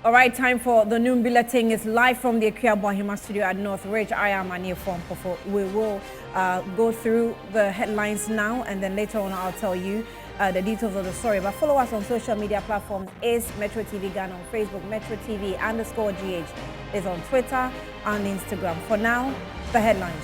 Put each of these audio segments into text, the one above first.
All right, time for the noon bulletin. It's live from the Akua Bohima studio at North Ridge. I am Ania Fompofo. We will go through the headlines now, and then later on I'll tell you the details of the story. But follow us on social media platforms. Is Metro TV Ghana on Facebook, Metro TV _GH is on Twitter and Instagram. For now, the headlines.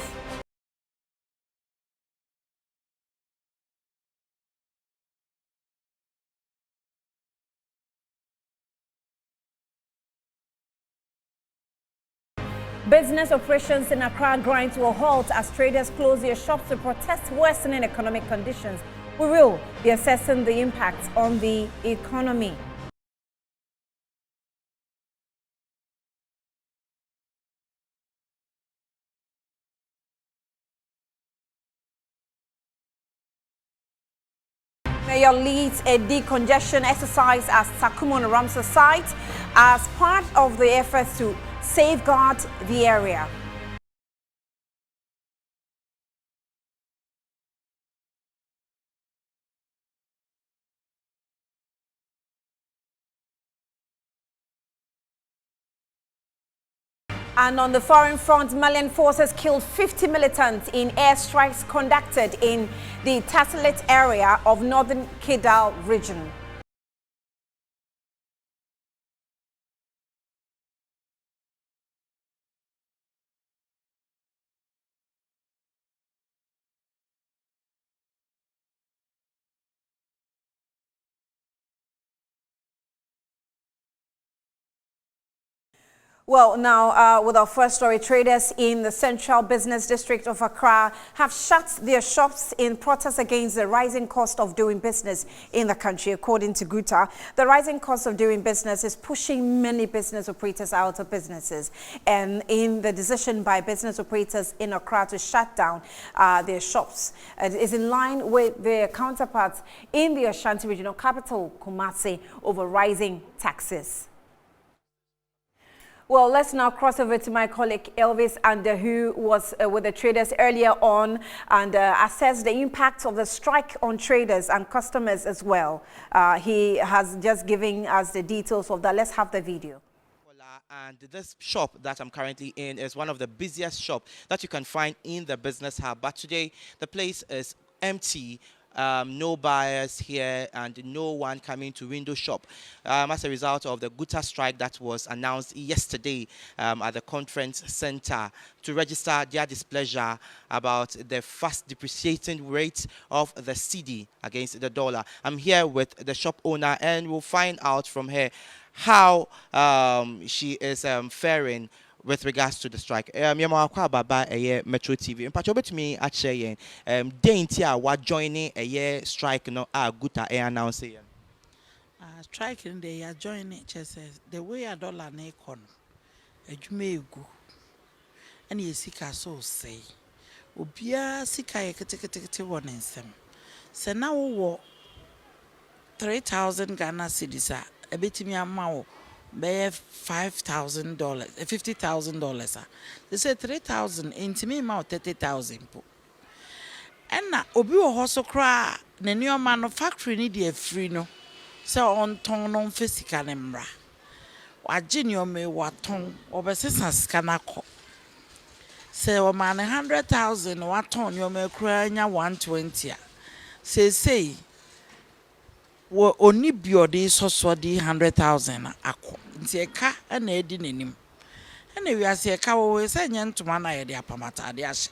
Business operations in Accra grind to a halt as traders close their shops to protest worsening economic conditions. We will be assessing the impact on the economy. Mayor leads a decongestion exercise at Sakumo Ramsar site as part of the efforts to safeguard the area. And on the foreign front, Malian forces killed 50 militants in airstrikes conducted in the Tasilit area of northern Kidal region. Well, now with our first story, traders in the Central Business District of Accra have shut their shops in protest against the rising cost of doing business in the country. According to Guta, the rising cost of doing business is pushing many business operators out of businesses. And in the decision by business operators in Accra to shut down their shops, is in line with their counterparts in the Ashanti regional capital, Kumasi, over rising taxes. Well, let's now cross over to my colleague Elvis Ander, who was with the traders earlier on and assessed the impact of the strike on traders and customers as well. He has just given us the details of that. Let's have the video. And this shop that I'm currently in is one of the busiest shops that you can find in the business hub. But today, the place is empty. No buyers here and no one coming to window shop as a result of the Guta strike that was announced yesterday at the conference center to register their displeasure about the fast depreciating rate of the cedi against the dollar. I'm here with the shop owner and we'll find out from her how she is faring with regards to the strike. Metro TV. In particular, to me, actually, Daintia was joining a year strike. No, Guta announcing. Strike in the year joining. The way a dollar na econ, a jumego, and ye sika so say. Ubia sika yekete one in some. So now wo 3,000 Ghana cedis a bit me a mao. By $5,000, $50,000. They say 3,000. Into me, about 30,000. And now, obi wo hoso kra na new manufacturing need a free no. So on ton on physical embra. Wa jinio me wa ton obesesa skana ko. Say o man 100,000 wa ton yo me kra nya 120. Say wo oni biode so di 100,000 akọ nti eka na edi nanim na wiase eka wo se nya ntoma na ye de apamata ade ahye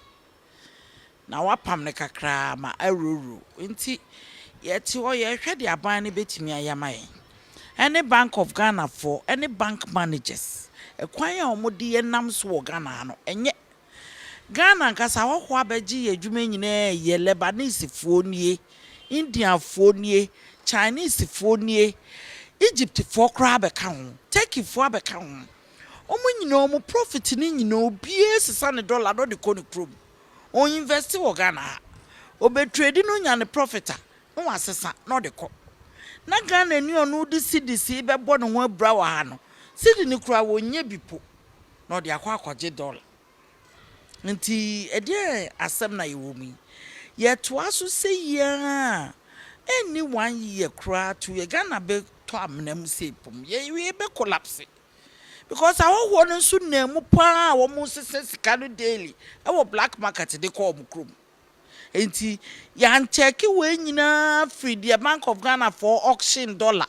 na wapam ne kakra ma aruru nti ye ti wo ye hwe de aban ne betimi ayamaye any Bank of Ghana for any bank managers ekwan ya omodi ye nam so wo Ghana no enye Ghana nkasa wo ho abaji ye adwuma nyina ye Lebanese fo nie Indian fo nie Chinese phone Egypt for crab account, Turkey for account. Omu profit ni nyino BS $100 no de koni krom. O invest wo Ghana. O be trade no nya ne profita. No asesa no de ko. Na Ghana ni onu de CDC be bo no ho abra wa ha no. CDC ni kura wo nya bipo. No de akwaje dollar. Nti e de asem na yewo mi. Ye to aso se ya. Any 1 year cry to a Ghana be to amnem sepum. Ye be collapse. because our one and soon name pa almost says canoe daily. Our black market they call Mukrum. Enti yan check when you na free the Bank of Ghana for auction dollar.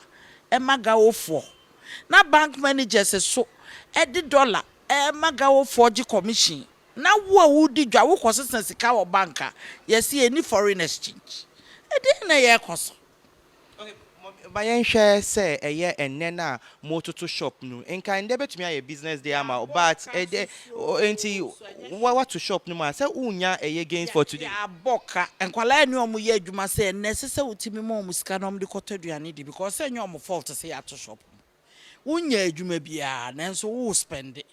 Emma go for. Na bank manager says so at the dollar. Emma go for the commission. Now what would the jaw consistency cow banker? Yes, see any foreign exchange. A day na year cost. But I share say a year and then motor to shop no. And can debit to me a business there, but a day what to shop no man. Say unya a year gains for today. Ya boka and kwala no mu ye adwuma say necessary utimi mo musika no de kotodua ne di because say nyom fault say at shop. Unya adwuma bia nanso wo spend it.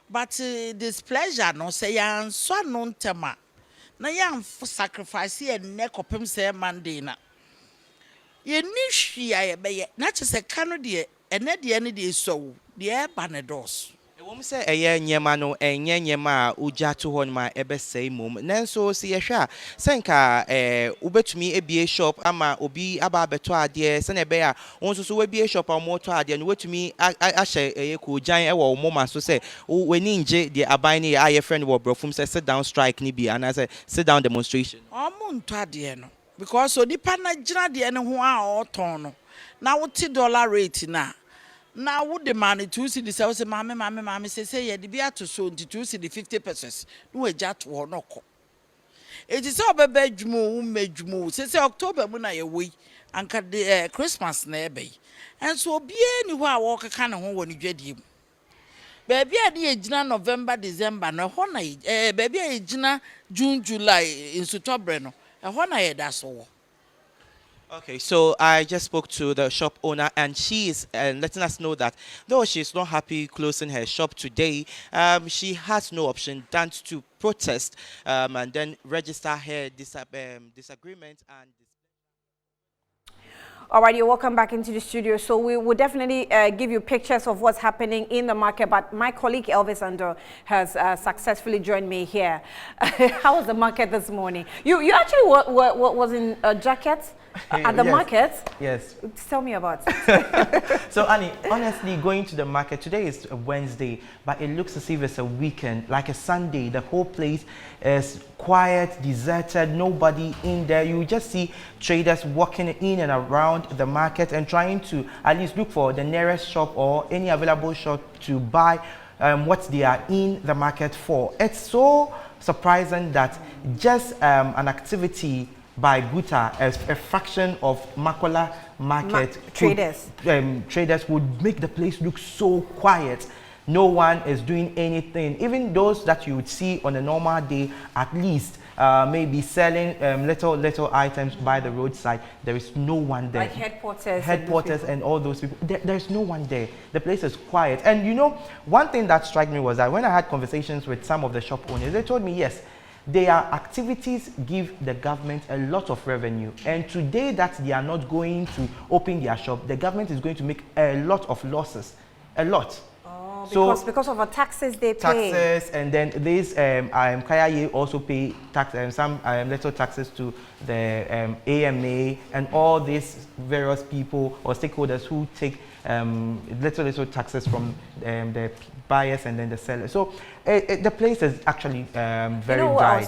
But this pleasure no say yan so no ntema. Na yan sacrifice e ne kopem say Monday na. Ye nishi ya be na chese kanu de ene de ne de so de e ba ne dos. Wom say eye nyema no enye nyema a ugya to hon ma ebe sei mom nanso se ye hwa senka ubetumi ebie shop ama obi aba beto ade se na ebe a wonso so webie shop am moto ade no wetumi ahye eye ko gyan e wo moma so say weni nje de aban ne aye friend wo brofum say sit down strike ni bi ana say sit down demonstration Omo nto ade no because onipa na gina de ne ho a oton no na wote dollar rate na now would the money 2 cedis say mama say ye de bia to so 2 cedi 50 pesos no we jat wo no ko it is all bebe dwumo medwumo say October mu na ye we anka de Christmas na ebe and so bia ni ho a wo keka ne ho wo ne dwadie mu baby a de gina November December no ho na baby a gina June July in October no ho na ye da so wo. Okay, so I just spoke to the shop owner and she is letting us know that though she's not happy closing her shop today, she has no option than to protest and then register her disagreement and All right, you're welcome back into the studio. So we will definitely give you pictures of what's happening in the market. But my colleague Elvis Ando has successfully joined me here. How was the market this morning? You actually was in a jacket at the market? Yes. Tell me about it. So Annie, honestly, going to the market, today is a Wednesday, but it looks as if it's a weekend, like a Sunday. The whole place is quiet, deserted, nobody in there. You just see traders walking in and around the market and trying to at least look for the nearest shop or any available shop to buy what they are in the market for. It's so surprising that just an activity by Guta as a fraction of Makola market traders would make the place look so quiet. No one is doing anything. Even those that you would see on a normal day, at least maybe selling little items by the roadside, there is no one there. Like headquarters and all those people. There's no one there. The place is quiet. And you know, one thing that struck me was that when I had conversations with some of the shop owners, they told me, yes, their activities give the government a lot of revenue, and today that they are not going to open their shop, the government is going to make a lot of losses, a lot. Oh, because of the taxes they pay. Taxes, and then these Kayaye also pay tax, some little taxes to the AMA and all these various people or stakeholders who take little taxes from the buyers and then the sellers. So the place is actually very what dry. I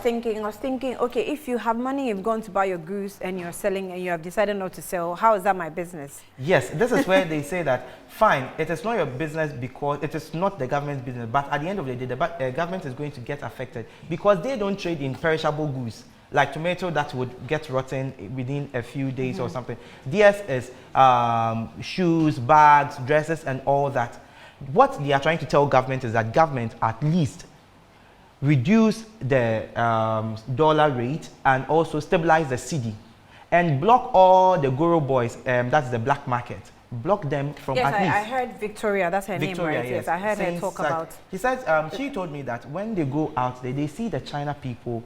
was thinking, okay, if you have money, you've gone to buy your goods and you're selling and you have decided not to sell, how is that my business? Yes, this is where they say that, fine, it is not your business because it is not the government's business, but at the end of the day, the government is going to get affected because they don't trade in perishable goods. Like tomato that would get rotten within a few days or something. Theirs is shoes, bags, dresses, and all that. What they are trying to tell government is that government at least reduce the dollar rate and also stabilize the cedi and block all the Goro boys, that's the black market. Block them from yes, at least. I heard Victoria, that's her name, right? Yes, I heard her talk about. He said, she told me that when they go out there, they see the China people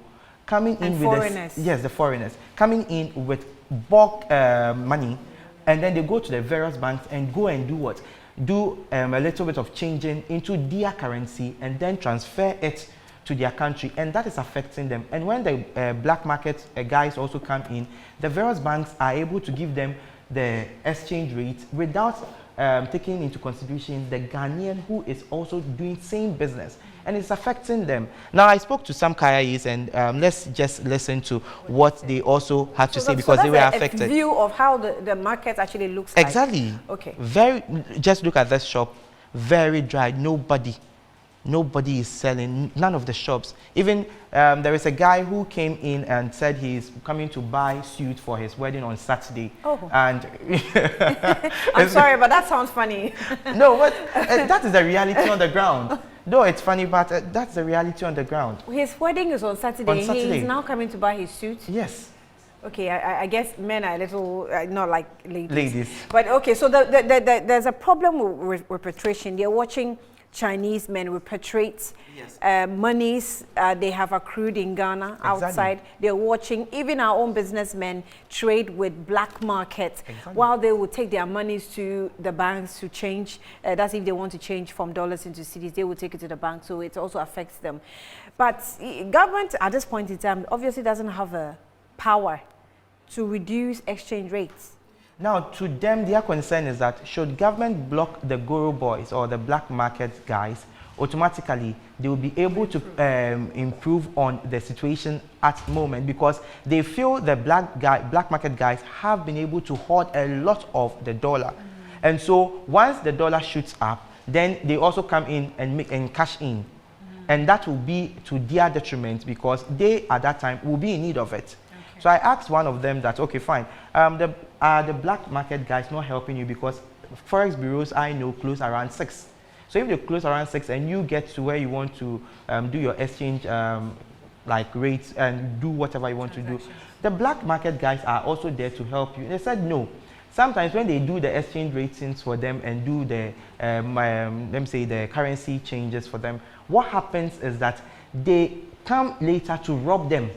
coming in with foreigners. The foreigners coming in with bulk money, and then they go to the various banks and go and do what? Do a little bit of changing into their currency and then transfer it to their country, and that is affecting them. And when the black market guys also come in, the various banks are able to give them the exchange rate without taking into consideration the Ghanaian who is also doing same business, and it's affecting them. Now, I spoke to some Kayais, and let's just listen to what they also had to say, because they were affected. A view of how the market actually looks Exactly. like. Okay. Just look at this shop, very dry. Nobody is selling, none of the shops. Even there is a guy who came in and said he's coming to buy suit for his wedding on Saturday. Oh. And I'm sorry, but that sounds funny. No, but that is the reality on the ground. No, it's funny, but that's the reality on the ground. His wedding is on Saturday. On Saturday. He's now coming to buy his suit. Yes. Okay, I guess men are a little not like ladies. Ladies. But okay, so there's a problem with repatriation. They're watching Chinese men repatriate monies they have accrued in Ghana outside. They're watching even our own businessmen trade with black markets while they will take their monies to the banks to change. That's if they want to change from dollars into cedis, they will take it to the bank. So it also affects them. But government at this point in time obviously doesn't have a power to reduce exchange rates. Now, to them, their concern is that should government block the Goro boys or the black market guys, automatically they will be able to improve on the situation at the moment, because they feel the black market guys have been able to hoard a lot of the dollar. And so once the dollar shoots up, then they also come in and cash in. And that will be to their detriment, because they at that time will be in need of it. So I asked one of them that, okay, fine, the black market guys not helping you, because forex bureaus I know close around 6. So if they close around 6 and you get to where you want to do your exchange like rates and do whatever you want to do, the black market guys are also there to help you. They said no. Sometimes when they do the exchange ratings for them and do the let me say the currency changes for them, what happens is that they come later to rob them.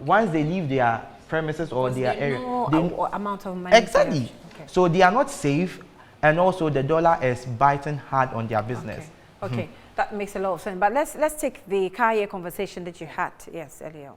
Once they leave their premises or their area, amount of money. Exactly. Okay. So they are not safe, and also the dollar is biting hard on their business. Okay, that makes a lot of sense. But let's take the Kaye conversation that you had. Yes, Elio.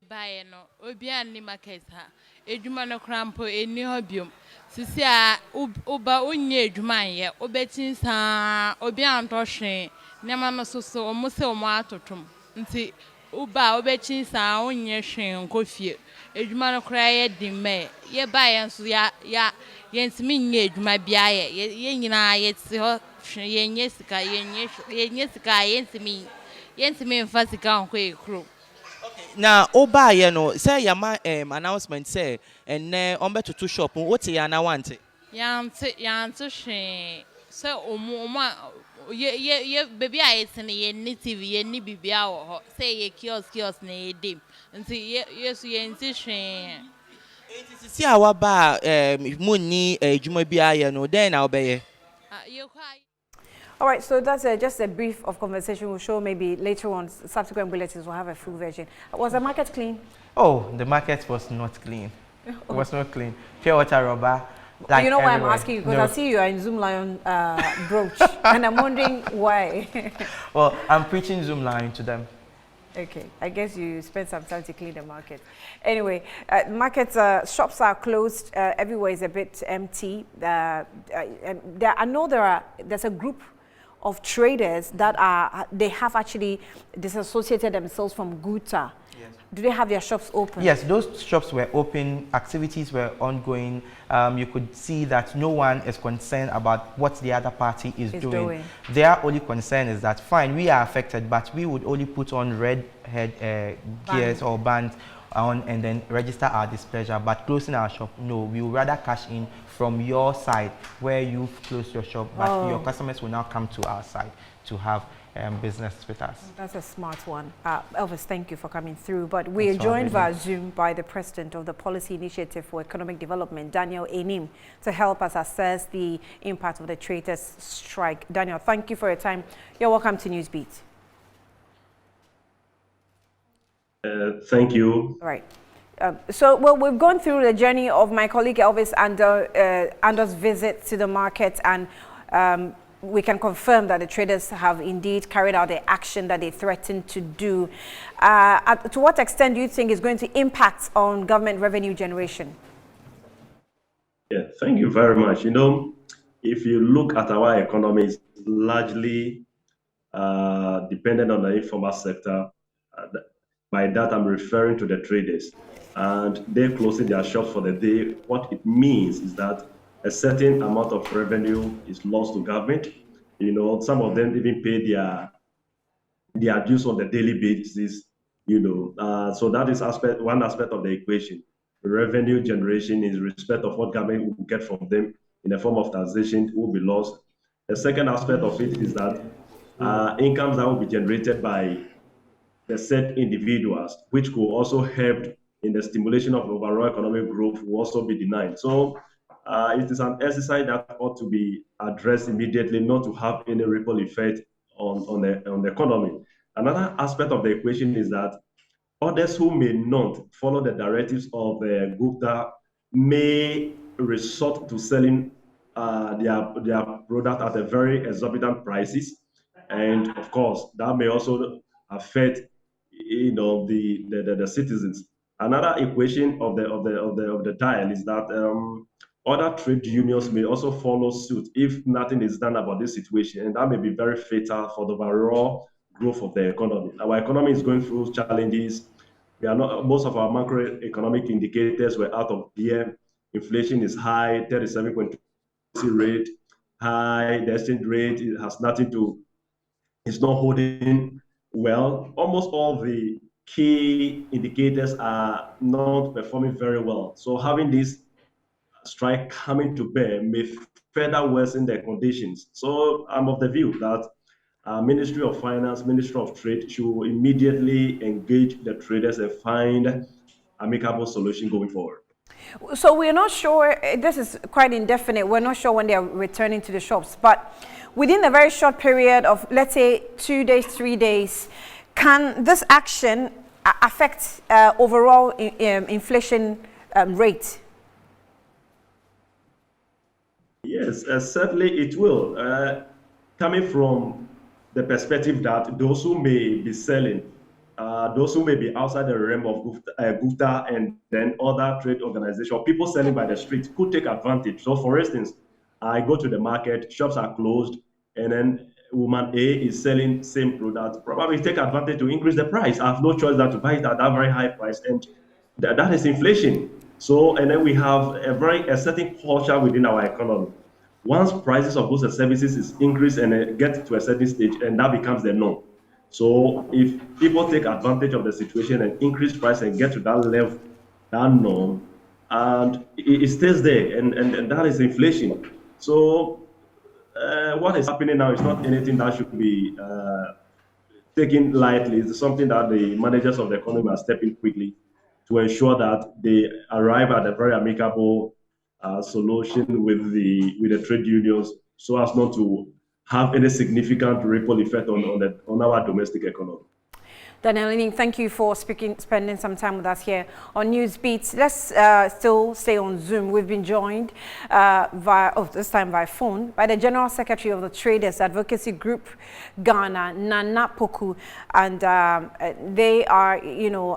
Buy no, obian ni market ha. Ejuma no krampo eni hobium. Sisi a uba unye ejuma ye. Obetin sa obian tohwe. Nema no so omo se omo atotom. Nti uba obetin sa unye hwen nkofie. Ejuma no kra ye dimme. Ye buy nso ya yentimi nye ejuma bia ye nyina ye ti ho ye nye sika yentimi mfa sika nko ekro. Now, Oba, you know, say your announcement say, and on better to shop. What's your now want it? Yante she so ye baby I send ye ni TV ye ni bibia say ye kiosk na ye dim nti yes ye nti she see our bar money juma bia you know then I'll be All right, so that's just a brief of conversation. We'll show maybe later on, subsequent bulletins will have a full version. Was the market clean? Oh, the market was not clean. It was not clean. Pure water rubber. Like you know why everywhere. I'm asking you? Because I see you are in Zoom Lion brooch, and I'm wondering why. Well, I'm preaching Zoom Lion to them. Okay, I guess you spent some time to clean the market. Anyway, shops are closed. Everywhere is a bit empty. I know there's a group of traders that they have actually disassociated themselves from Guta. Yes. Do they have their shops open? Yes, those shops were open, activities were ongoing. You could see that no one is concerned about what the other party is doing. Their only concern is that, fine, we are affected, but we would only put on red head gears or bands on and then register our displeasure. But closing our shop, no, we would rather cash in from your side where you've closed your shop, but your customers will now come to our side to have business with us. That's a smart one. Elvis, thank you for coming through. But we are joined via Zoom by the President of the Policy Initiative for Economic Development, Daniel Enim, to help us assess the impact of the traders' strike. Daniel, thank you for your time. You're welcome to Newsbeat. Thank you. All right. So we've gone through the journey of my colleague Elvis Ando's visit to the market, and we can confirm that the traders have indeed carried out the action that they threatened to do. To what extent do you think is going to impact on government revenue generation? Thank you very much. If you look at our economy, it's largely dependent on the informal sector. By that, I'm referring to the traders. And they're closing their shops for the day. What it means is that a certain amount of revenue is lost to government. Some of them even pay their dues on the daily basis. So that is one aspect of the equation. Revenue generation in respect of what government will get from them in the form of taxation will be lost. The second aspect of it is that incomes that will be generated by the said individuals, which could also help in the stimulation of overall economic growth, will also be denied. So it is an exercise that ought to be addressed immediately, not to have any ripple effect on the economy. Another aspect of the equation is that others who may not follow the directives of Gupta may resort to selling their product at a very exorbitant prices, and of course that may also affect the citizens. Another equation of the dial is that other trade unions may also follow suit if nothing is done about this situation, and that may be very fatal for the overall growth of the economy. Our economy is going through challenges. Most of our macroeconomic indicators were out of gear. Inflation is high, 37.2% rate high. The exchange rate has nothing to. It's not holding well. Almost all the key indicators are not performing very well. So having this strike coming to bear may further worsen the conditions. So I'm of the view that Ministry of Finance, Ministry of Trade should immediately engage the traders and find amicable solution going forward. So we're not sure, this is quite indefinite, we're not sure when they are returning to the shops, but within a very short period of, let's say, 2 days, 3 days, can this action affect overall inflation rate? Yes, certainly it will. Coming from the perspective that those who may be selling, those who may be outside the realm of Gupta and then other trade organizations, people selling by the street could take advantage. So for instance, I go to the market, shops are closed, and then woman A is selling same product, probably take advantage to increase the price. I have no choice than to buy it at that very high price, and that is inflation. So, and then we have a certain culture within our economy. Once prices of goods and services is increased and get to a certain stage, and that becomes the norm. So if people take advantage of the situation and increase price and get to that level, that norm, and it stays there, and that is inflation. So what is happening now is not anything that should be taken lightly. It's something that the managers of the economy are stepping quickly to ensure that they arrive at a very amicable solution with the trade unions, so as not to have any significant ripple effect on our domestic economy. Daniel Ining, thank you for spending some time with us here on Newsbeat. Let's still stay on Zoom. We've been joined this time by phone, by the General Secretary of the Traders Advocacy Group Ghana, Nana Poku, and they are,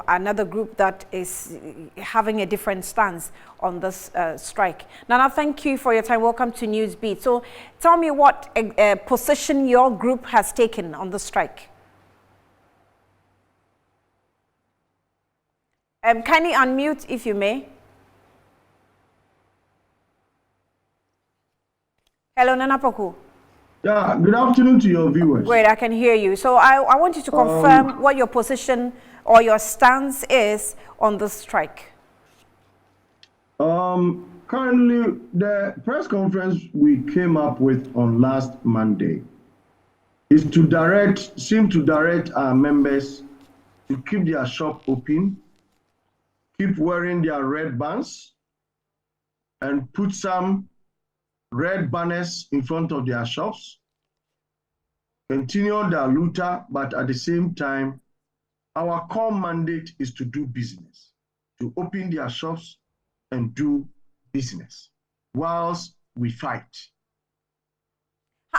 another group that is having a different stance on this strike. Nana, thank you for your time. Welcome to Newsbeat. So, tell me what position your group has taken on the strike. Kindly unmute if you may. Hello, Nana Poku. Yeah, good afternoon to your viewers. Great, I can hear you. So I want you to confirm what your position or your stance is on the strike. Currently, the press conference we came up with on last Monday is to seem to direct our members to keep their shop open, keep wearing their red bands, and put some red banners in front of their shops, continue their looter, but at the same time, our core mandate is to do business, to open their shops and do business whilst we fight.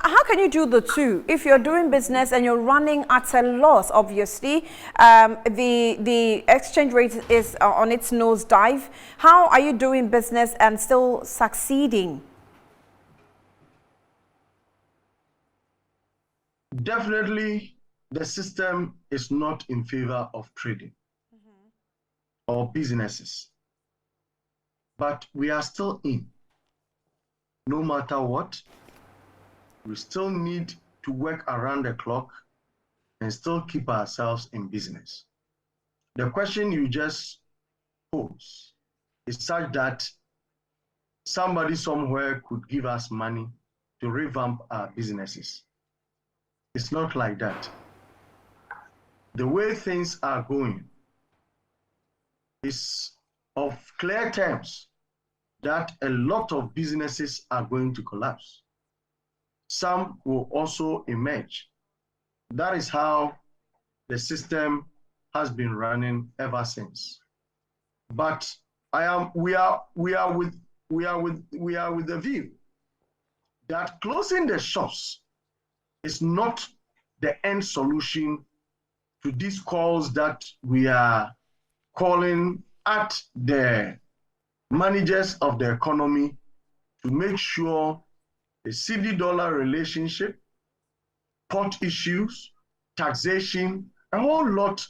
How can you do the two? If you're doing business and you're running at a loss, obviously, the exchange rate is on its nosedive. How are you doing business and still succeeding? Definitely, the system is not in favor of trading or businesses. But we are still in. No matter what, we still need to work around the clock and still keep ourselves in business. The question you just posed is such that somebody somewhere could give us money to revamp our businesses. It's not like that. The way things are going is of clear terms that a lot of businesses are going to collapse. Some will also emerge. That is how the system has been running ever since. But we are with the view that closing the shops is not the end solution to these calls that we are calling at the managers of the economy to make sure the cedi-dollar relationship, port issues, taxation, a whole lot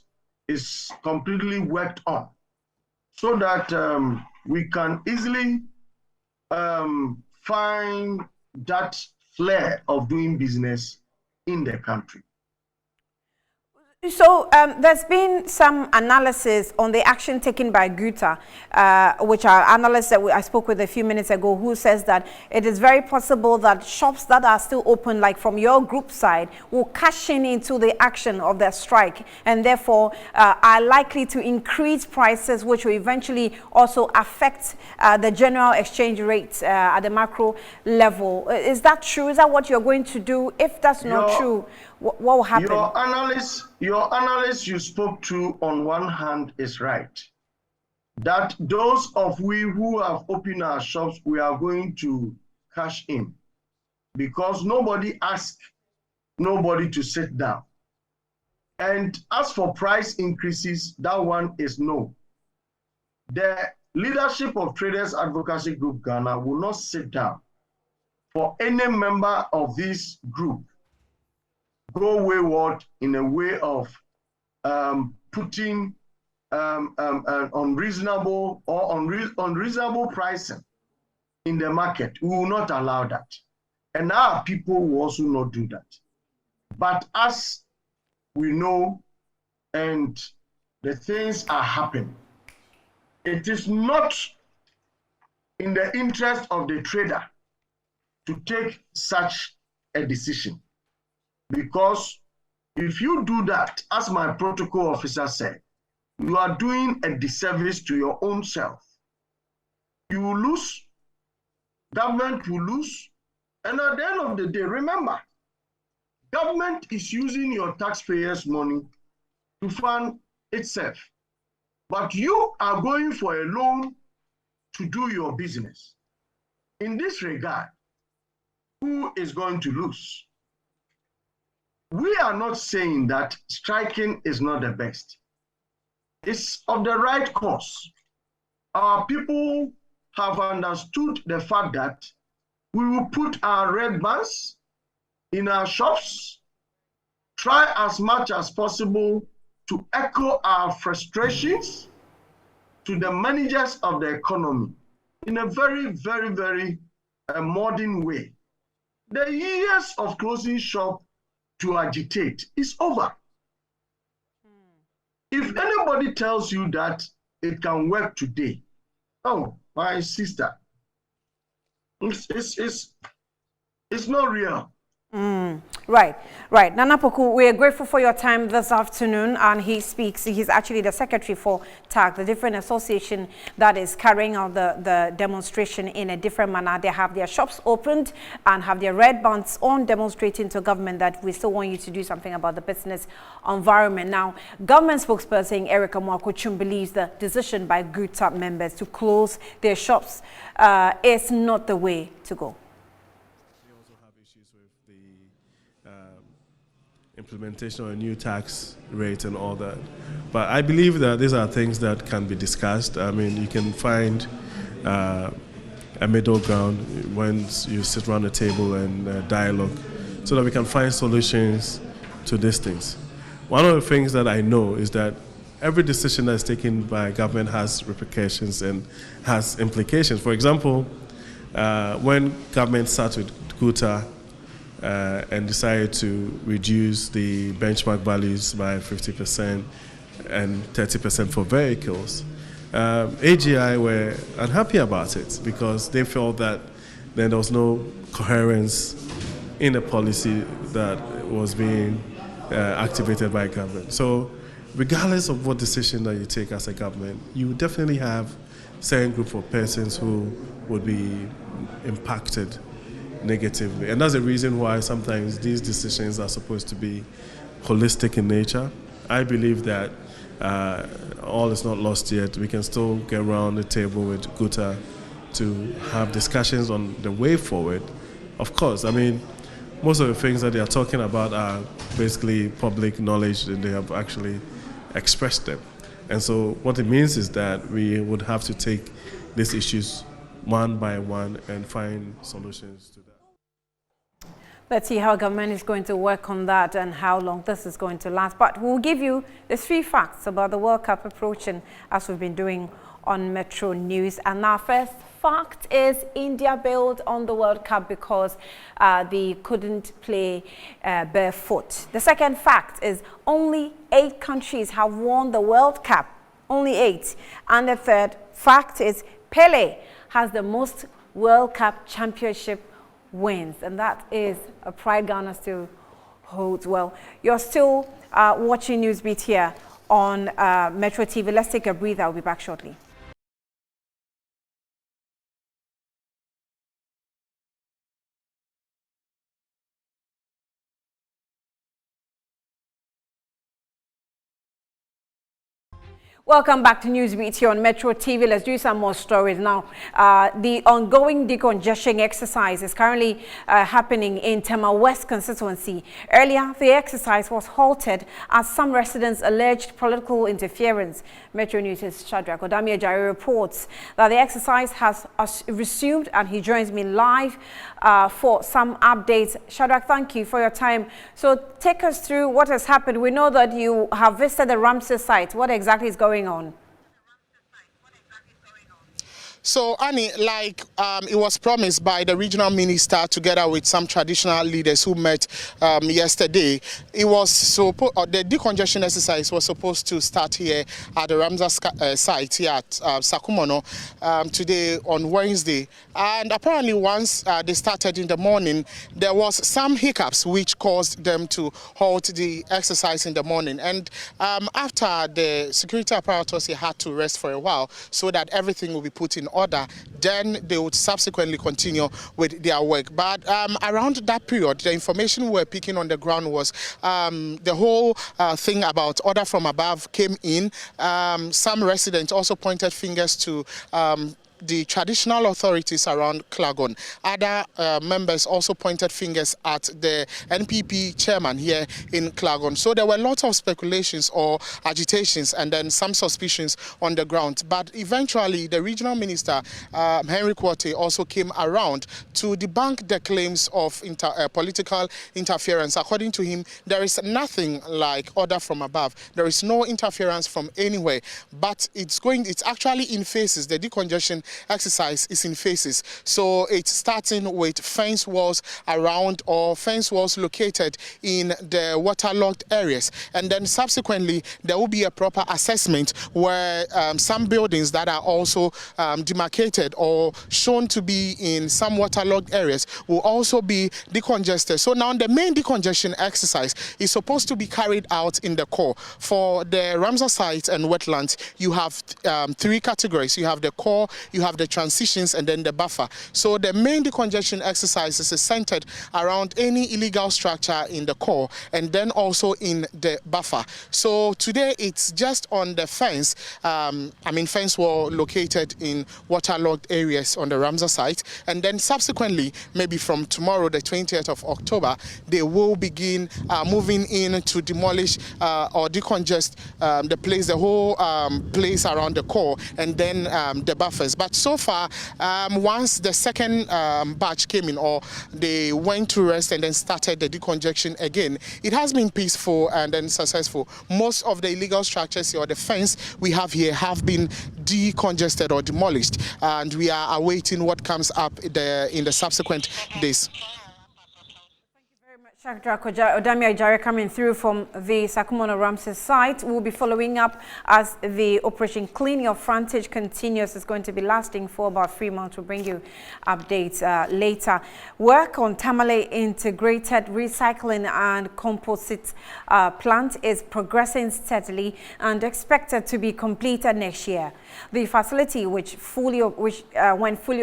is completely worked on so that we can easily find that flair of doing business in the country. So there's been some analysis on the action taken by GUTA, which are analysts that I spoke with a few minutes ago, who says that it is very possible that shops that are still open, like from your group side, will cash in into the action of the strike and therefore are likely to increase prices, which will eventually also affect the general exchange rate at the macro level. Is that true? Is that what you're going to do? If that's not true, what will happen? Your analyst you spoke to on one hand is right. That those of we who have opened our shops, we are going to cash in because nobody asked nobody to sit down. And as for price increases, that one is no. The leadership of Traders Advocacy Group Ghana will not sit down for any member of this group go wayward in a way of putting unreasonable or unreasonable pricing in the market. We will not allow that. And our people will also not do that. But as we know, and the things are happening, it is not in the interest of the trader to take such a decision. Because if you do that, as my protocol officer said, you are doing a disservice to your own self. You will lose, government will lose, and at the end of the day, remember, government is using your taxpayers' money to fund itself. But you are going for a loan to do your business. In this regard, who is going to lose? We are not saying that striking is not the best. It's of the right course. Our people have understood the fact that we will put our red bands in our shops, try as much as possible to echo our frustrations to the managers of the economy in a very, very, very modern way. The years of closing shop to agitate is over. If anybody tells you that it can work today, oh, my sister, it's not real. Right. Nana Poku, we are grateful for your time this afternoon, and he's actually the secretary for TAG, the different association that is carrying out the demonstration in a different manner. They have their shops opened and have their red bands on, demonstrating to government that we still want you to do something about the business environment. Now, government spokesperson Erica Mwakochum believes the decision by GUTA members to close their shops is not the way to go. We also have issues with the implementation of a new tax rate and all that. But I believe that these are things that can be discussed. I mean, you can find a middle ground once you sit around the table and dialogue so that we can find solutions to these things. One of the things that I know is that every decision that is taken by government has repercussions and has implications. For example, when government started with Guta and decided to reduce the benchmark values by 50% and 30% for vehicles, AGI were unhappy about it because they felt that then there was no coherence in the policy that was being activated by government. So regardless of what decision that you take as a government, you definitely have certain group of persons who would be impacted negatively. And that's the reason why sometimes these decisions are supposed to be holistic in nature. I believe that all is not lost yet. We can still get around the table with Guta to have discussions on the way forward. Of course, I mean, most of the things that they are talking about are basically public knowledge and they have actually expressed them. And so what it means is that we would have to take these issues one by one and find solutions to that. Let's see how government is going to work on that and how long this is going to last. But we'll give you the 3 facts about the World Cup approaching, as we've been doing on Metro News. And our first fact is India bailed on the World Cup because they couldn't play barefoot. The second fact is only 8 countries have won the World Cup. Only 8. And the third fact is Pele has the most World Cup championship wins, and that is a pride Ghana still holds. Well, you're still watching Newsbeat here on Metro TV. Let's take a breather. I'll be back shortly. Welcome back to Newsbeat here on Metro TV. Let's do some more stories now. The ongoing decongestion exercise is currently happening in Tema West constituency. Earlier, the exercise was halted as some residents alleged political interference. Metro News' Shadrach Odamiajari reports that the exercise has resumed, and he joins me live for some updates. Shadrach, thank you for your time. So take us through what has happened. We know that you have visited the Ramsey site. What exactly is going on? So, Annie, like it was promised by the regional minister together with some traditional leaders who met yesterday, it was the decongestion exercise was supposed to start here at the Ramsey site here at Sakumono today on Wednesday. And apparently once they started in the morning, there was some hiccups which caused them to halt the exercise in the morning. And after the security apparatus, he had to rest for a while so that everything will be put in order, then they would subsequently continue with their work. But around that period, the information we were picking on the ground was the whole thing about order from above came in. Some residents also pointed fingers to the traditional authorities around Klagon. Other members also pointed fingers at the NPP chairman here in Klagon. So there were lots of speculations or agitations and then some suspicions on the ground. But eventually the regional minister, Henry Quartey, also came around to debunk the claims of political interference. According to him, there is nothing like order from above. There is no interference from anywhere, but it's actually in phases. The decongestion exercise is in phases. So it's starting with fence walls around or fence walls located in the waterlogged areas. And then subsequently, there will be a proper assessment where some buildings that are also demarcated or shown to be in some waterlogged areas will also be decongested. So now the main decongestion exercise is supposed to be carried out in the core. For the Ramsey site and wetlands, you have 3 categories. You have the core, you you have the transitions, and then the buffer. So the main decongestion exercises is centered around any illegal structure in the core and then also in the buffer. So today it's just on the fence. Fence wall located in waterlogged areas on the Ramsar site, and then subsequently, maybe from tomorrow, the 20th of October, they will begin moving in to demolish or decongest the whole place around the core, and then the buffers. But so far, once the second batch came in, or they went to rest and then started the decongestion again, it has been peaceful and then successful. Most of the illegal structures or the fence we have here have been decongested or demolished, and we are awaiting what comes up in the subsequent days. Shakra Odamia Ijare coming through from the Sakumono Ramses site. We'll be following up as the Operation Clean Your Frontage continues. It's going to be lasting for about 3 months. We'll bring you updates later. Work on Tamale Integrated Recycling and Composite plant is progressing steadily and expected to be completed next year. The facility, when fully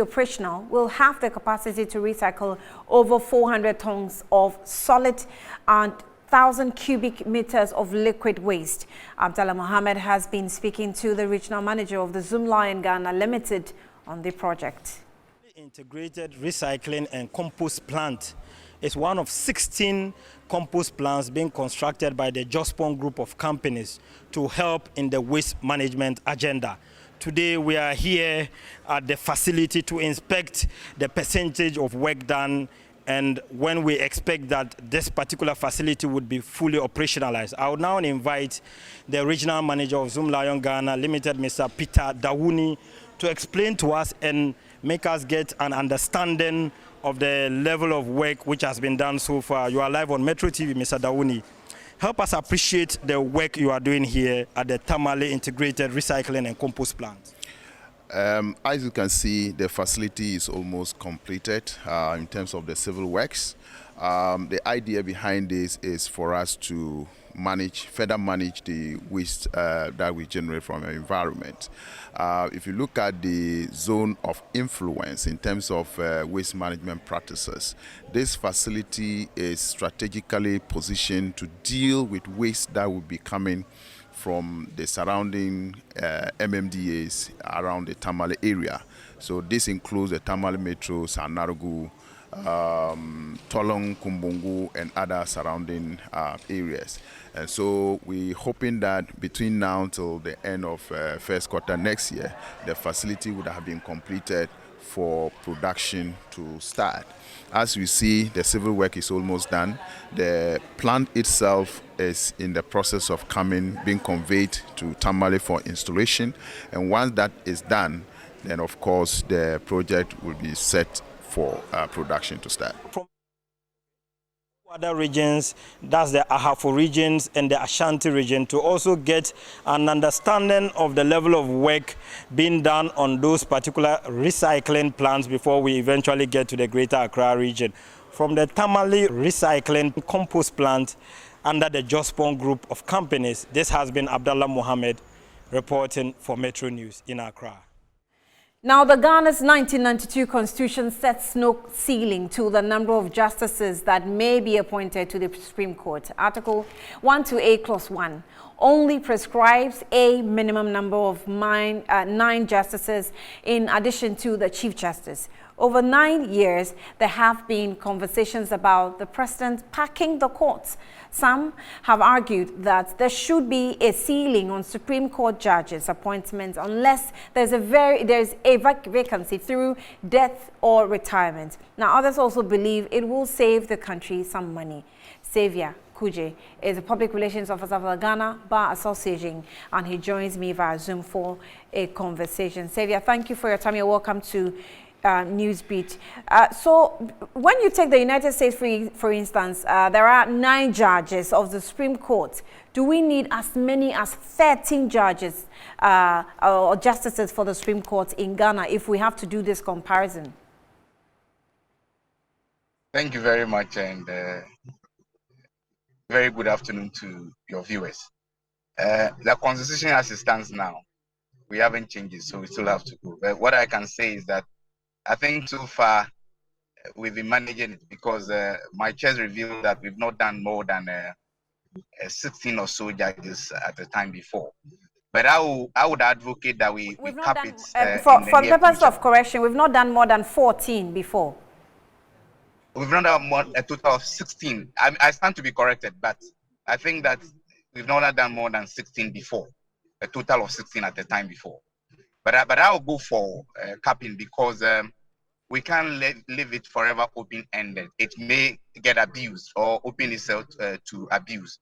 operational, will have the capacity to recycle over 400 tons of solid and 1,000 cubic meters of liquid waste. Abdallah Mohammed has been speaking to the regional manager of the Zoomlion Ghana Limited on the project. Integrated Recycling and Compost Plant is one of 16 compost plants being constructed by the Jospon Group of companies to help in the waste management agenda. Today we are here at the facility to inspect the percentage of work done and when we expect that this particular facility would be fully operationalized. I would now invite the regional manager of Zoomlion Ghana Limited, Mr. Peter Dawuni, to explain to us and make us get an understanding of the level of work which has been done so far. You are live on Metro TV, Mr. Dawuni. Help us appreciate the work you are doing here at the Tamale Integrated Recycling and Compost Plant. As you can see, the facility is almost completed in terms of the civil works. The idea behind this is for us to further manage the waste that we generate from our environment. If you look at the zone of influence in terms of waste management practices, this facility is strategically positioned to deal with waste that will be coming from the surrounding MMDAs around the Tamale area. So this includes the Tamale Metro, Sanarugu, Tolong, Kumbungu, and other surrounding areas. And so we're hoping that between now until the end of first quarter next year, the facility would have been completed for production to start. As we see, the civil work is almost done. The plant itself is in the process of being conveyed to Tamale for installation. And once that is done, then of course the project will be set for production to start. From other regions, that's the Ahafo regions and the Ashanti region, to also get an understanding of the level of work being done on those particular recycling plants before we eventually get to the Greater Accra region. From the Tamale Recycling Compost Plant under the Jospon Group of companies, this has been Abdallah Mohammed reporting for Metro News in Accra. Now, the Ghana's 1992 constitution sets no ceiling to the number of justices that may be appointed to the Supreme Court. Article 128 Clause 1 only prescribes a minimum number of 9 justices in addition to the Chief Justice. Over 9 years, there have been conversations about the president packing the courts. Some have argued that there should be a ceiling on Supreme Court judges' appointments unless there's a vacancy through death or retirement. Now, others also believe it will save the country some money. Xavier Kuje is a public relations officer for the Ghana Bar Association, and he joins me via Zoom for a conversation. Xavier, thank you for your time. You're welcome to Newsbeat. So when you take the United States, for instance, there are 9 judges of the Supreme Court. Do we need as many as 13 judges or justices for the Supreme Court in Ghana if we have to do this comparison? Thank you very much, and very good afternoon to your viewers. The Constitution as it stands now we haven't changed it, so we still have to go. But what I can say is that I think so far we've been managing it because my checks revealed that we've not done more than 16 or so judges at the time before. But I would advocate that we cap it. For the purpose of correction, we've not done more than 14 before. We've not done a total of 16. I stand to be corrected, but I think that we've not done more than 16 before, a total of 16 at the time before. But I'll go for capping because we can't leave it forever open-ended. It may get abused or open itself to abuse.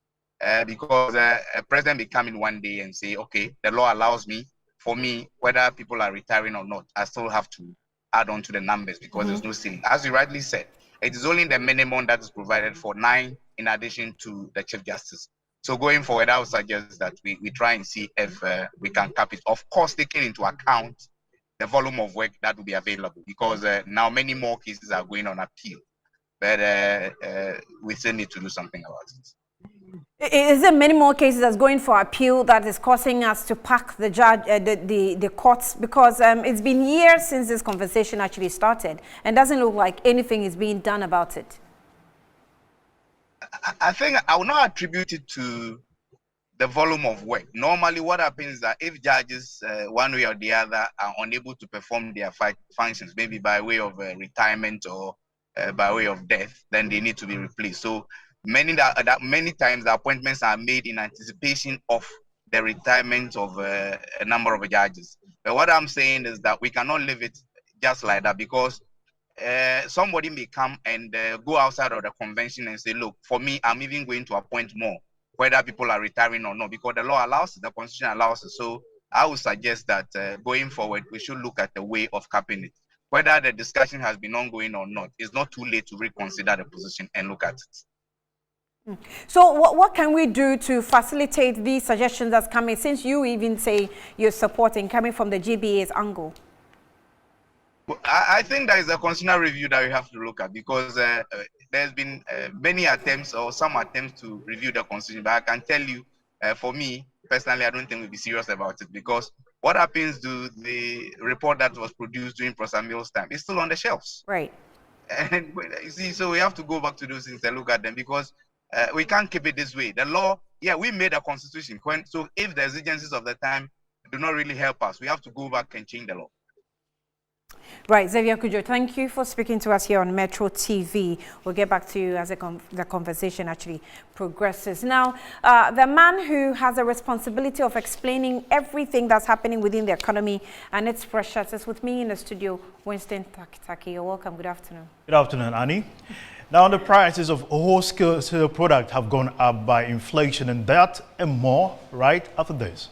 Because a president may come in one day and say, okay, the law allows me, for me, whether people are retiring or not, I still have to add on to the numbers because there's no ceiling. As you rightly said, it is only the minimum that is provided for 9 in addition to the Chief Justice. So going forward, I would suggest that we try and see if we can cap it. Of course, taking into account the volume of work that will be available because now many more cases are going on appeal. But we still need to do something about it. Is there many more cases that's going for appeal that is causing us to pack the judge, the courts? Because it's been years since this conversation actually started, and doesn't look like anything is being done about it. I think I will not attribute it to the volume of work. Normally, what happens is that if judges, one way or the other, are unable to perform their functions, maybe by way of retirement or by way of death, then they need to be replaced. So many times the appointments are made in anticipation of the retirement of a number of judges. But what I'm saying is that we cannot leave it just like that because somebody may come and go outside of the convention and say, look, for me, I'm even going to appoint more, whether people are retiring or not, because the law allows it, the constitution allows it. So I would suggest that going forward, we should look at the way of capping it. Whether the discussion has been ongoing or not, it's not too late to reconsider the position and look at it. So what can we do to facilitate these suggestions that's coming, since you even say you're supporting coming from the GBA's angle? Well, I think there is a constitutional review that we have to look at because there's been many attempts or some attempts to review the constitution. But I can tell you, for me, personally, I don't think we'll be serious about it because what happens to the report that was produced during Professor Mills' time is still on the shelves. Right. And you see, so we have to go back to those things and look at them because we can't keep it this way. The law, yeah, we made a constitution. So if the exigencies of the time do not really help us, we have to go back and change the law. Right, Xavier Kudjo, thank you for speaking to us here on Metro TV. We'll get back to you as the conversation actually progresses. Now, the man who has a responsibility of explaining everything that's happening within the economy and its pressures is with me in the studio, Winston Taki. You're welcome. Good afternoon. Good afternoon, Annie. Now, the prices of wholesale products have gone up by inflation, and that and more right after this.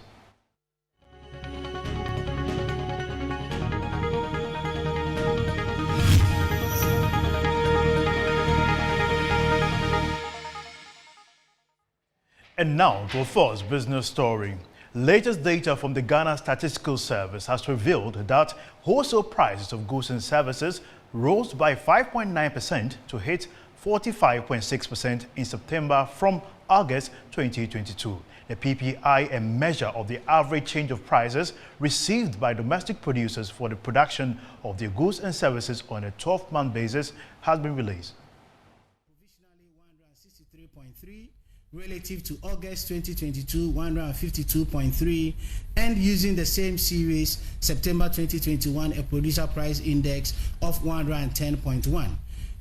And now to our first business story. Latest data from the Ghana Statistical Service has revealed that wholesale prices of goods and services rose by 5.9% to hit 45.6% in September from August 2022. The PPI, a measure of the average change of prices received by domestic producers for the production of their goods and services on a 12-month basis, has been released. Provisionally 163.3 relative to August 2022, 152.3, and using the same series, September 2021, a producer price index of 110.1.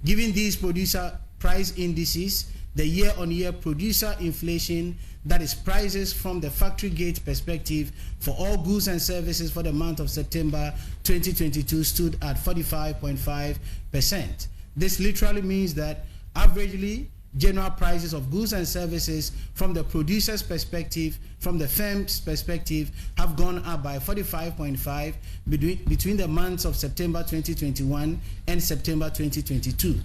Given these producer price indices, the year-on-year producer inflation, that is prices from the factory gate perspective for all goods and services for the month of September 2022 stood at 45.5%. This literally means that averagely, general prices of goods and services from the producer's perspective, from the firm's perspective, have gone up by 45.5% between the months of September 2021 and September 2022.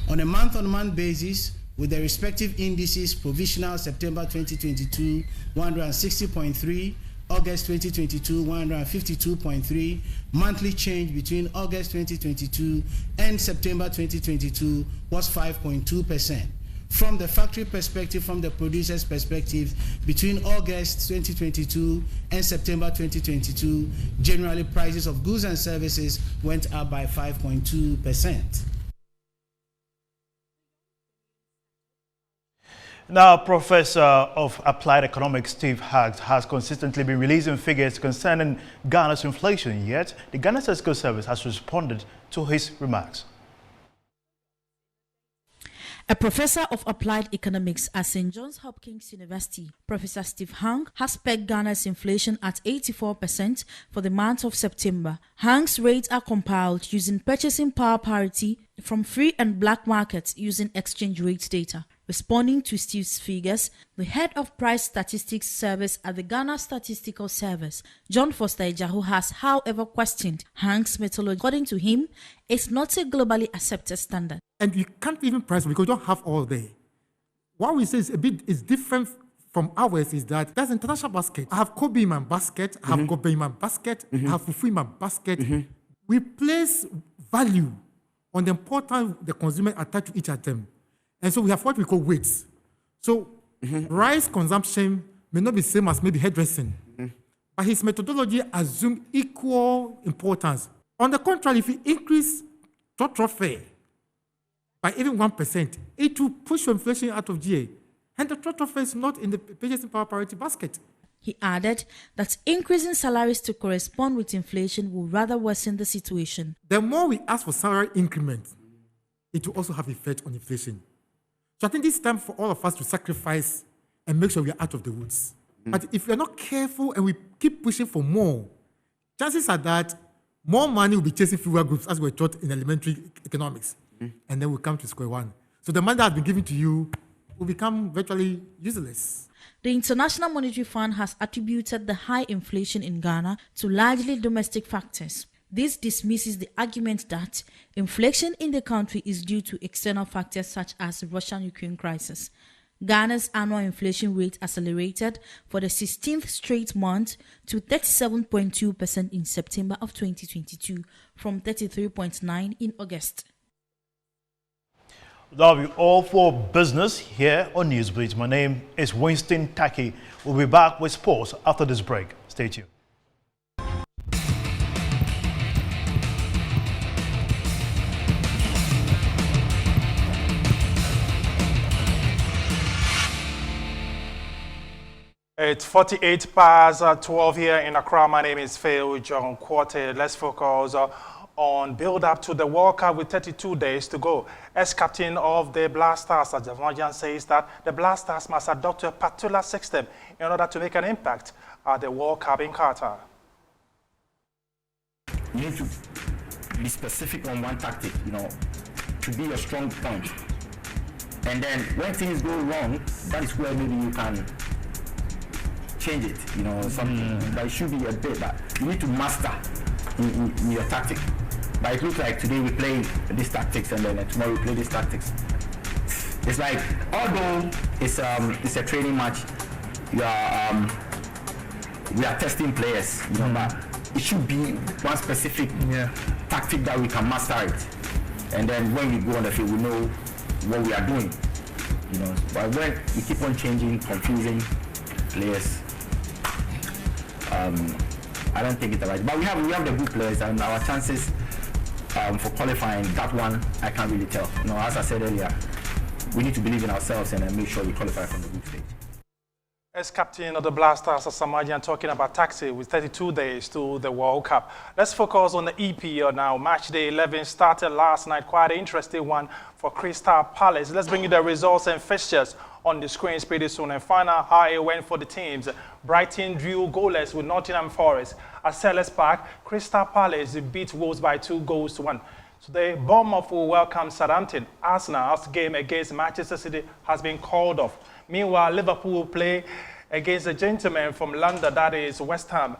On a month-on-month basis, with the respective indices, provisional September 2022, 160.3, August 2022, 152.3, monthly change between August 2022 and September 2022 was 5.2%. from the factory perspective, from the producer's perspective, between August 2022 and September 2022, generally prices of goods and services went up by 5.2%. Now, Professor of Applied Economics Steve Haggs has consistently been releasing figures concerning Ghana's inflation, yet the Ghana Statistical Service has responded to his remarks. A professor of applied economics at St. Johns Hopkins University, Professor Steve Hang, has pegged Ghana's inflation at 84% for the month of September. Hang's rates are compiled using purchasing power parity from free and black markets using exchange rate data. Responding to Steve's figures, the head of Price Statistics Service at the Ghana Statistical Service, John Foster Ejahu, has, however, questioned Hang's methodology. According to him, it's not a globally accepted standard. And you can't even price because you don't have all day. What we say is different from ours is that there's an international basket. I have Kobe in my basket, I have Kobe in my basket, I have Fufu in my basket. We place value on the importance the consumer attach to each item. And so we have what we call weights. So rice consumption may not be same as maybe hairdressing, but his methodology assumes equal importance. On the contrary, if you increase total fare by even 1%, it will push inflation out of GA. And the total fare is not in the purchasing power parity basket. He added that increasing salaries to correspond with inflation will rather worsen the situation. The more we ask for salary increment, it will also have effect on inflation. So I think it's time for all of us to sacrifice and make sure we are out of the woods. But if we are not careful and we keep pushing for more, chances are that more money will be chasing fewer groups, as we were taught in elementary economics. And then we'll come to square one. So the money that has been given to you will become virtually useless. The International Monetary Fund has attributed the high inflation in Ghana to largely domestic factors. This dismisses the argument that inflation in the country is due to external factors such as the Russian-Ukraine crisis. Ghana's annual inflation rate accelerated for the 16th straight month to 37.2% in September of 2022 from 33.9% in August. That'll be all for business here on Newsbeat. My name is Winston Taki. We'll be back with sports after this break. Stay tuned. It's 48 past 12 here in Accra. My name is Phil John Quarter. Let's focus on build-up to the World Cup with 32 days to go. As captain of the Black Stars, Ajamajan says that the Black Stars must adopt a particular system in order to make an impact at the World Cup in Qatar. You need to be specific on one tactic, to be your strong point. And then when things go wrong, that is where maybe you can change it, something. But it should be a bit that you need to master in your tactic. But it looks like today we play these tactics and then tomorrow we play these tactics. It's like, although it's a training match, we are testing players, but it should be one specific tactic that we can master it. And then when we go on the field, we know what we are doing. But when we keep on changing, confusing players, I don't think it's right. But we have the good players, and our chances for qualifying, that one I can't really tell. As I said earlier, we need to believe in ourselves and make sure we qualify from the group stage. As captain of the Black Stars of Samajian, talking about taxi with 32 days to the World Cup. Let's focus on the EPL now. Match day 11 started last night. Quite an interesting one for Crystal Palace. Let's bring you the results and fixtures on the screens pretty soon and find out how it went for the teams. Brighton drew goalless with Nottingham Forest. At Selhurst Park, Crystal Palace beat Wolves by 2-1. Today, Bournemouth will welcome Southampton. Arsenal's game against Manchester City has been called off. Meanwhile, Liverpool will play against a gentleman from London, that is West Ham.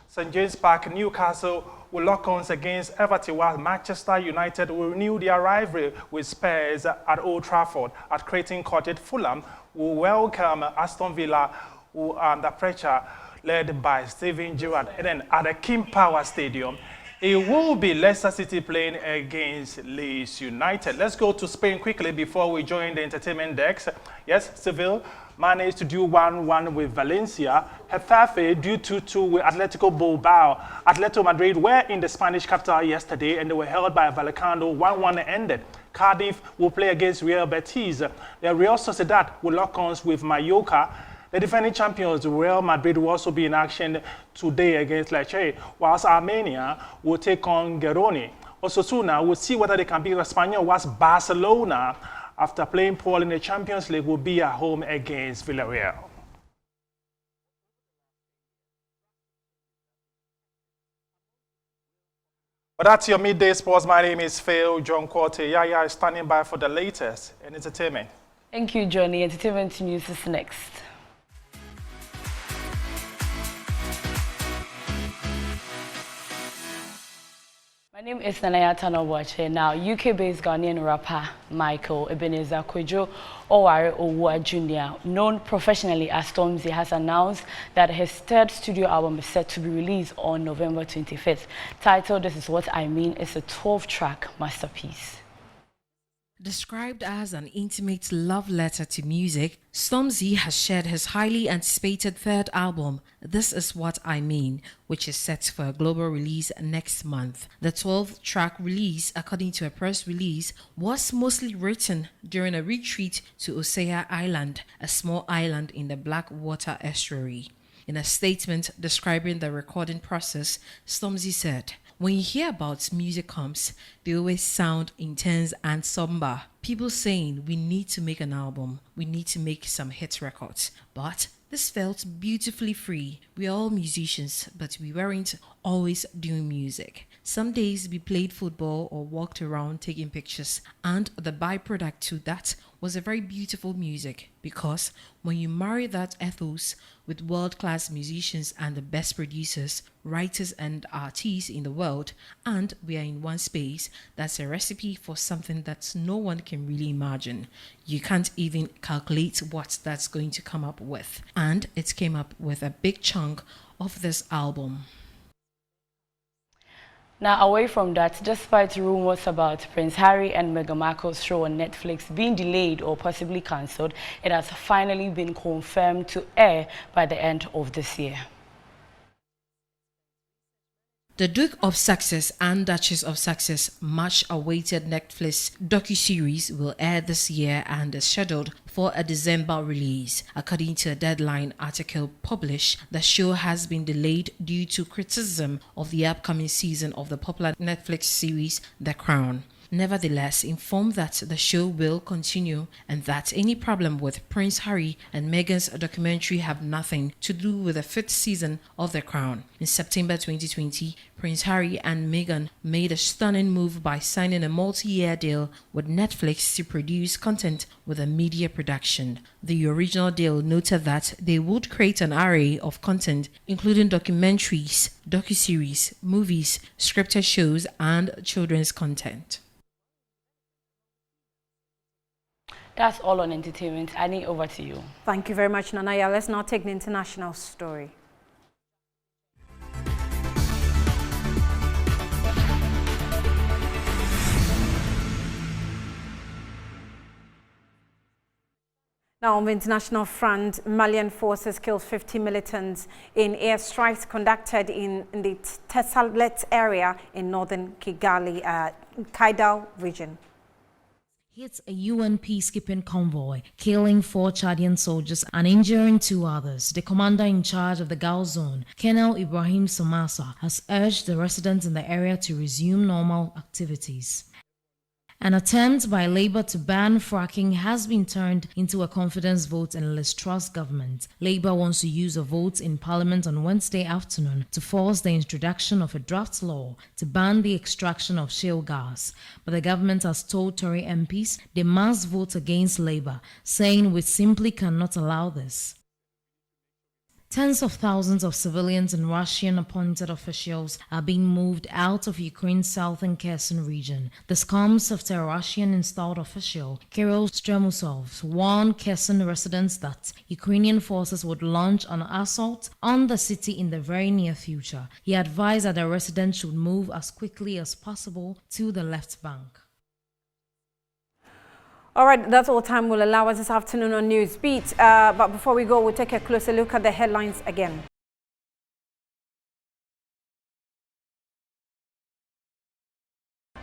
St. James Park, Newcastle will lock horns against Everton, while Manchester United will renew their rivalry with Spurs at Old Trafford. At Creighton Cottage, Fulham will welcome Aston Villa, who are under pressure, led by Steven Gerrard. And then at the King Power Stadium, It will be Leicester City playing against Leeds United. Let's go to Spain quickly before we join the entertainment decks. Yes, Seville managed to do 1-1 with Valencia. Getafe do 2-2 with Atletico Bilbao. Atletico Madrid were in the Spanish capital yesterday and they were held by Vallecano. 1-1 ended. Cardiff will play against Real Betis. The Real Sociedad will lock horns with Mallorca. The defending champions, Real Madrid, will also be in action today against Lecce, whilst Armenia will take on Girona. Osasuna will see whether they can beat Espanyol, whilst Barcelona, after playing poorly in the Champions League, will be at home against Villarreal. But that's your midday sports. My name is Phil John Quarter. Yaya is standing by for the latest in entertainment. Thank you, Johnny. Entertainment news is next. My name is Nanaya Tanobwache. Now, UK-based Ghanaian rapper Michael Ebenezer Kwejo Oware Owua Jr., known professionally as Stormzy, has announced that his third studio album is set to be released on November 25th. Titled This Is What I Mean, is a 12-track masterpiece. Described as an intimate love letter to music, Stormzy has shared his highly anticipated third album, This Is What I Mean, which is set for a global release next month. The 12-track release, according to a press release, was mostly written during a retreat to Osea Island, a small island in the Blackwater estuary. In a statement describing the recording process, Stormzy said, "When you hear about music comps, they always sound intense and somber. People saying we need to make an album, we need to make some hit records. But this felt beautifully free. We are all musicians, but we weren't always doing music. Some days we played football or walked around taking pictures, and the byproduct to that was a very beautiful music, because when you marry that ethos with world-class musicians and the best producers, writers and artists in the world, and we are in one space, that's a recipe for something that no one can really imagine. You can't even calculate what that's going to come up with." And it came up with a big chunk of this album. Now, away from that, despite rumors about Prince Harry and Meghan Markle's show on Netflix being delayed or possibly cancelled, it has finally been confirmed to air by the end of this year. The Duke of Sussex and Duchess of Sussex, much-awaited Netflix docuseries, will air this year and is scheduled for a December release. According to a Deadline article published, the show has been delayed due to criticism of the upcoming season of the popular Netflix series The Crown. Nevertheless, informed that the show will continue and that any problem with Prince Harry and Meghan's documentary have nothing to do with the 5th season of The Crown. In September 2020, Prince Harry and Meghan made a stunning move by signing a multi-year deal with Netflix to produce content with a media production. The original deal noted that they would create an array of content, including documentaries, docuseries, movies, scripted shows, and children's content. That's all on entertainment. Annie, over to you. Thank you very much, Nanaya. Let's now take the international story. Now, on the international front, Malian forces killed 50 militants in airstrikes conducted in the Tessalit area in northern Kigali, Kidal region. Hits a UN peacekeeping convoy, killing 4 Chadian soldiers and injuring 2 others. The commander in charge of the Gao zone, Colonel Ibrahim Somasa, has urged the residents in the area to resume normal activities. An attempt by Labour to ban fracking has been turned into a confidence vote in Liz Truss government. Labour wants to use a vote in Parliament on Wednesday afternoon to force the introduction of a draft law to ban the extraction of shale gas. But the government has told Tory MPs they must vote against Labour, saying we simply cannot allow this. Tens of thousands of civilians and Russian-appointed officials are being moved out of Ukraine's southern Kherson region. This comes after a Russian-installed official, Kirill Stremusov, warned Kherson residents that Ukrainian forces would launch an assault on the city in the very near future. He advised that the residents should move as quickly as possible to the left bank. All right, that's all time will allow us this afternoon on Newsbeat. But before we go, we'll take a closer look at the headlines again.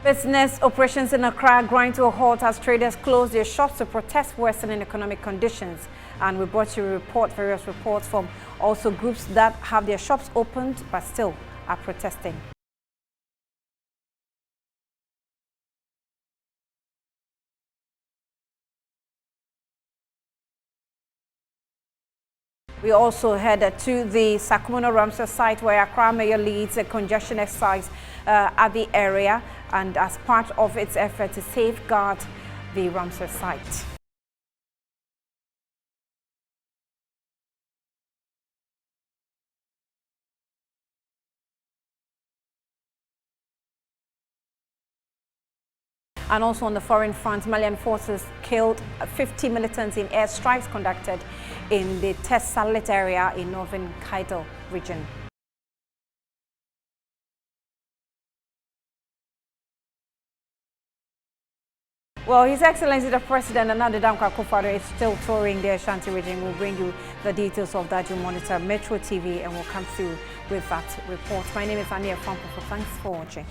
Business operations in Accra grind to a halt as traders close their shops to protest worsening economic conditions. And we brought you various reports from also groups that have their shops opened but still are protesting. We also headed to the Sakumono Ramsar site where Accra Mayor leads a congestion exercise at the area and as part of its effort to safeguard the Ramsar site. And also on the foreign front, Malian forces killed 50 militants in airstrikes conducted in the Tessalit area in northern Kaidal region. Well, His Excellency the President Nana Addo Dankwa Akufo-Addo is still touring the Ashanti region. We'll bring you the details of that. You monitor Metro TV and we'll come through with that report. My name is Ania Fampo. Thanks for watching.